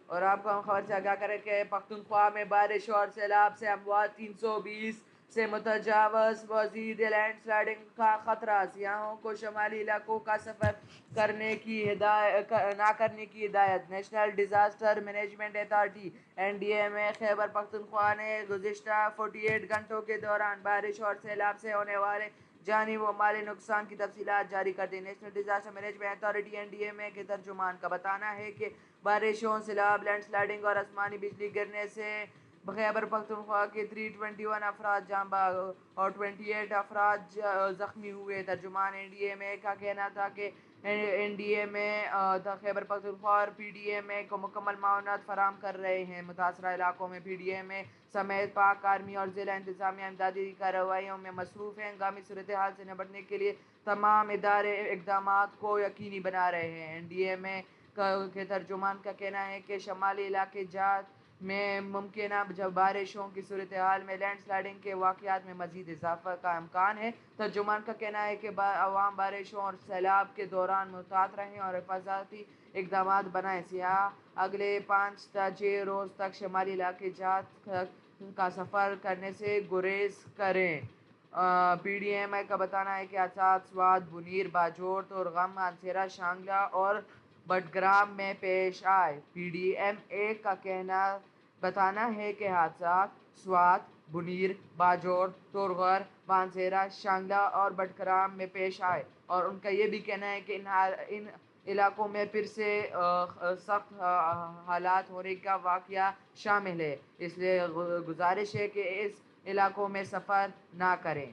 اور آپ کو ہم خبر سے آگاہ کریں کہ پختونخوا میں بارش اور سیلاب سے اموات 320 سے متجاوز، مزید لینڈ سلائڈنگ کا خطرہ، سیاحوں کو شمالی علاقوں کا سفر نہ کرنے کی ہدایت۔ National disaster management authority NDMA Khyber Pakhtunkhwa نے گزشتہ 48 گھنٹوں کے دوران بارش اور سیلاب سے ہونے والے جانی و مالی نقصان کی تفصیلات جاری کر دی۔ National disaster management authority NDMA کے ترجمان کا بتانا ہے کہ بارشوں، سیلاب، لینڈ سلائڈنگ اور آسمانی بجلی گرنے سے خیبر پختونخوا کے 321 افراد جاں بحق اور 28 افراد زخمی ہوئے۔ ترجمان NDMA کا کہنا تھا کہ NDMA خیبر پختونخوا اور PDMA کو مکمل معاونت فراہم کر رہے ہیں۔ متاثرہ علاقوں میں PDMA سمیت پاک آرمی اور ضلع انتظامیہ امدادی کارروائیوں میں مصروف ہیں۔ ہنگامی صورتحال سے نمٹنے کے لیے تمام ادارے اقدامات کو یقینی بنا رہے ہیں۔ NDMA کے ترجمان کا کہنا ہے کہ شمالی علاقے جات میں ممکنہ بارشوں کی صورتحال میں لینڈ سلائڈنگ کے واقعات میں مزید اضافہ کا امکان ہے۔ ترجمان کا کہنا ہے کہ عوام بارشوں اور سیلاب کے دوران محتاط رہیں اور حفاظتی اقدامات بنائیں۔ سیاح اگلے 5 تا 6 روز تک شمالی علاقے جات کا سفر کرنے سے گریز کریں۔ PDMA کا بتانا ہے کہ حادثات سوات، بنیر، باجوڑ، تورغم، مانسہرہ، شانگلہ اور بٹگرام میں پیش آئے۔ PDMA کا بتانا ہے کہ حادثات سوات، بنیر، باجوڑ، تورغر، مانسہرہ، شانگلہ اور بٹگرام میں پیش آئے، اور ان کا یہ بھی کہنا ہے کہ ان علاقوں میں پھر سے سخت حالات ہونے کا واقعہ شامل ہے، اس لیے گزارش ہے کہ اس علاقوں میں سفر نہ کریں۔